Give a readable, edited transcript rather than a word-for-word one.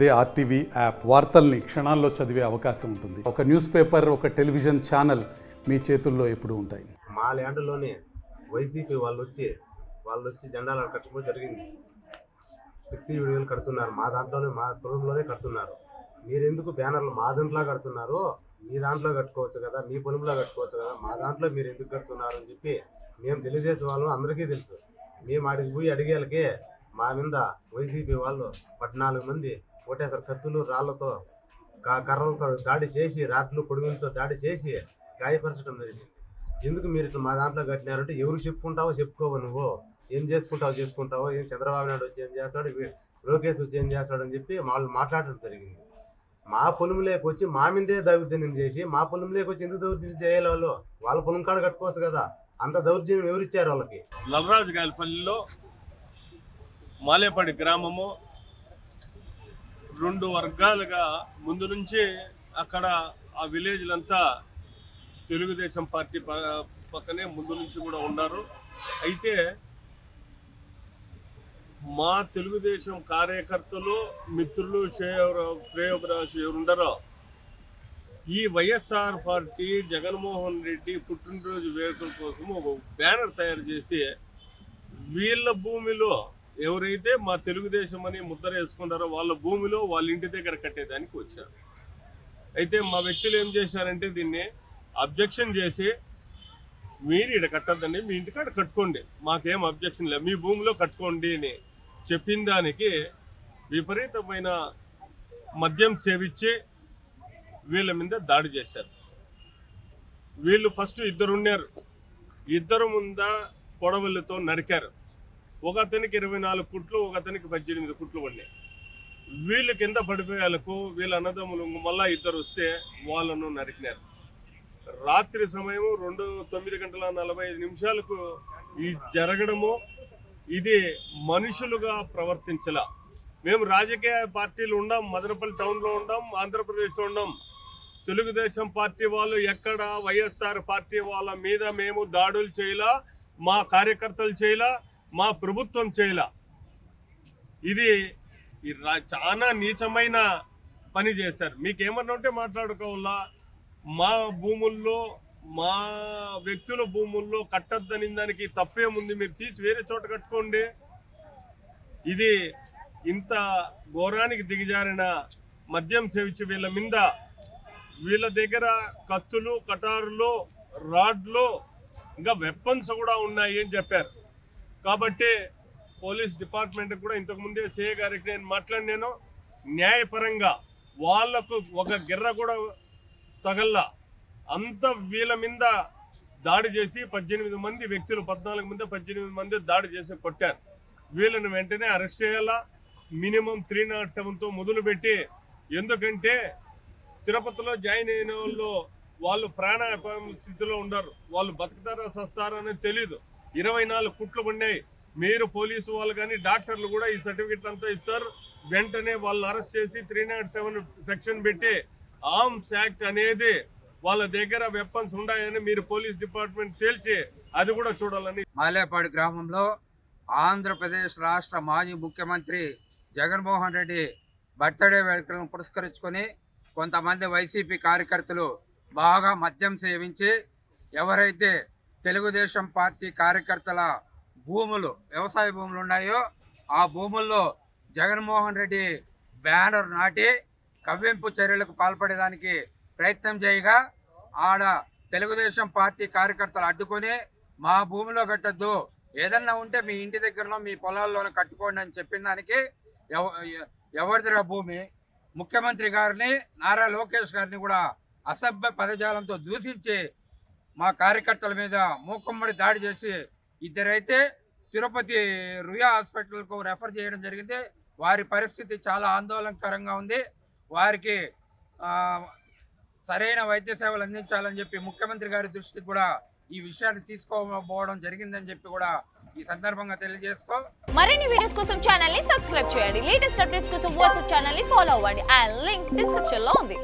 అదే RTV app వార్తల్ని క్షణాల్లో చదివే అవకాశం ఉంటుంది. ఒక న్యూస్ పేపర్, ఒక టెలివిజన్ ఛానల్ మీ చేతుల్లో ఎప్పుడూ ఉంటాయి. మా ల్యాండ్లోనే వైసీపీ వాళ్ళు వచ్చి జెండాలు కట్టుకోవడం జరిగింది. ఫ్లెక్సీ వీడియోలు కడుతున్నారు. మా దాంట్లోనే, మా పొలంలోనే కడుతున్నారు. మీరెందుకు బ్యానర్లు మా దాంట్లో కడుతున్నారు? మీ దాంట్లో కట్టుకోవచ్చు కదా, మీ పొలంలో కట్టుకోవచ్చు కదా, మా దాంట్లో మీరు ఎందుకు కడుతున్నారు అని చెప్పి మేము తెలుగుదేశం వాళ్ళు అందరికీ తెలుసు. మేము అడిగి పోయి అడిగేళ్ళకి మా మీద వైసీపీ వాళ్ళు 14 మంది ఒకటేసారి కత్తులు, రాళ్లతో, కర్రలతో దాడి చేసి, రాట్లు పొడుగులతో దాడి చేసి గాయపరచడం జరిగింది. ఎందుకు మీరు ఇట్లా మా దాంట్లో కట్టినారంటే, ఎవరికి చెప్పుకుంటావో చెప్పుకోవు, నువ్వు ఏం చేసుకుంటావో, ఏం చంద్రబాబు నాయుడు వచ్చి ఏం చేస్తాడు, లోకేష్ వచ్చి ఏం చేస్తాడు అని చెప్పి వాళ్ళు మాట్లాడటం జరిగింది. మా పొలంలోకి వచ్చి మా మీదే దౌర్జన్యం చేసి, మా పొలంలోకి వచ్చి ఎందుకు దౌర్జన్యం చేయాలి? వాళ్ళ పొలం కాడ కట్టుకోవచ్చు కదా, అంత దౌర్జన్యం ఎవరిచ్చారు వాళ్ళకి? లలరాజుగాయలపల్లిలో మాలేపడి గ్రామము 2 వర్గాలుగా ముందు నుంచి అక్కడ ఆ విలేజ్లంతా తెలుగుదేశం పార్టీ పక్కనే ముందు నుంచి కూడా ఉన్నారు. అయితే మా తెలుగుదేశం కార్యకర్తలు, మిత్రులు, శ్రేయోభిలాషులు ఎవరుండరో ఈ వైఎస్ఆర్ పార్టీ జగన్మోహన్ రెడ్డి పుట్టినరోజు వేడుకల కోసం ఒక బ్యానర్ తయారు చేసి వీళ్ళ భూమిలో ఎవరైతే మా తెలుగుదేశం అని ముద్ర వేసుకున్నారో వాళ్ళ భూమిలో వాళ్ళ ఇంటి దగ్గర కట్టేదానికి వచ్చారు. అయితే మా వ్యక్తులు ఏం చేశారంటే దీన్ని అబ్జెక్షన్ చేసి, మీరు ఇక్కడ కట్టద్దండి, మీ ఇంటికాడ కట్టుకోండి, మాకేం అబ్జెక్షన్ లేదు, మీ భూమిలో కట్టుకోండి అని చెప్పిన దానికి విపరీతమైన మద్యం సేవించి వీళ్ళ మీద దాడి చేశారు. వీళ్ళు ఫస్ట్ 2 ఉన్నారు. 2 ముంద కొడవళ్ళతో నరికారు. ఒక అతనికి 24 కుట్లు, ఒక అతనికి 18 కుట్లు పడినాయి. వీళ్ళు కింద పడిపోయేలకు వీళ్ళ అన్నదమ్ములు మళ్ళా 2 వస్తే వాళ్ళను నరికినారు. రాత్రి సమయం 9:45 ఈ జరగడము, ఇది మనుషులుగా ప్రవర్తించలా. మేము రాజకీయ పార్టీలు ఉండం, మదనపల్లి టౌన్లో ఉండం, ఆంధ్రప్రదేశ్లో ఉండం. తెలుగుదేశం పార్టీ వాళ్ళు ఎక్కడ వైఎస్ఆర్ పార్టీ వాళ్ళ మీద మేము దాడులు చేయలా, మా కార్యకర్తలు చేయలా, మా ప్రభుత్వం చేయలా. ఇది చాలా నీచమైన పని చేశారు. మీకేమన్నా ఉంటే మాట్లాడుకోవాలా. మా భూముల్లో, మా వ్యక్తుల భూముల్లో కట్టద్దని దానికి తప్పేముంది? మీరు తీసి వేరే చోట కట్టుకోండి. ఇది ఇంత ఘోరానికి దిగజారిన మద్యం సేవించి వీళ్ళ దగ్గర కత్తులు, కటారులు, రాడ్లు, ఇంకా వెపన్స్ కూడా ఉన్నాయి అని చెప్పారు. కాబట్టి పోలీస్ డిపార్ట్మెంట్ కూడా ఇంతకుముందే సిఐ గారికి నేను మాట్లాడినాను. న్యాయపరంగా వాళ్లకు ఒక గిర్ర కూడా తగల్లా. అంత వీళ్ళ మీద దాడి చేసి 18 మంది వ్యక్తులు, 14 మంది 18 మంది దాడి చేసి కొట్టారు. వీళ్ళని వెంటనే అరెస్ట్ చేయాలా. మినిమం 307తో మొదలుపెట్టి, ఎందుకంటే తిరుపతిలో జాయిన్ అయిన వాళ్ళు ప్రాణాపాయ స్థితిలో ఉండరు. వాళ్ళు బతుకుతారా సస్తారా అనేది తెలీదు. 24 కుట్లు ఉన్నాయి. మీరు పోలీసు వాళ్ళు కానీ డాక్టర్లు కూడా ఈ సర్టిఫికెట్ అంతా ఇస్తారు. వెంటనే వాళ్ళని అరెస్ట్ చేసి 307 సెక్షన్ పెట్టి ఆర్మ్స్ యాక్ట్ అనేది వాళ్ళ దగ్గర వెపన్స్ ఉన్నాయని మీరు పోలీస్ డిపార్ట్మెంట్ తేల్చి అది కూడా చూడాలని. మాలేపాడు గ్రామంలో ఆంధ్రప్రదేశ్ రాష్ట్ర మాజీ ముఖ్యమంత్రి జగన్మోహన్ రెడ్డి బర్త్డే వేడుకలను పురస్కరించుకొని కొంతమంది వైసీపీ కార్యకర్తలు బాగా మద్యం సేవించి, ఎవరైతే తెలుగుదేశం పార్టీ కార్యకర్తల భూములు, వ్యవసాయ భూములు ఉన్నాయో ఆ భూముల్లో జగన్మోహన్ రెడ్డి బ్యానర్ నాటి కవ్వింపు చర్యలకు పాల్పడేదానికి ప్రయత్నం చేయగా, ఆడ తెలుగుదేశం పార్టీ కార్యకర్తలు అడ్డుకొని మా భూమిలో కట్టద్దు, ఏదన్నా ఉంటే మీ ఇంటి దగ్గరలో, మీ పొలాల్లోనే కట్టుకోండి అని చెప్పిన దానికి ఎవరిదిరా భూమి? ముఖ్యమంత్రి గారిని, నారా లోకేష్ గారిని కూడా అసభ్య పదజాలంతో దూషించి మా కార్యకర్తల మీద మూకుమ్మడి దాడి చేసి, 2 అయితే తిరుపతి రుయా హాస్పిటల్కు రెఫర్ చేయడం జరిగింది. వారి పరిస్థితి చాలా ఆందోళనకరంగా ఉంది. వారికి సరైన వైద్య సేవలు అందించాలని చెప్పి ముఖ్యమంత్రి గారి దృష్టికి కూడా ఈ విషయాన్ని తీసుకోబోవడం జరిగిందని చెప్పి కూడా ఈ సందర్భంగా తెలియజేసుకో. మరిన్ని వీడియోస్ కోసం ఛానల్ ని సబ్స్క్రైబ్ చేయండి. లేటెస్ట్ అప్డేట్స్ కోసం వాట్సాప్ ఛానల్ ని ఫాలో అవ్వండి. ఆ లింక్ డిస్క్రిప్షన్ లో ఉంది.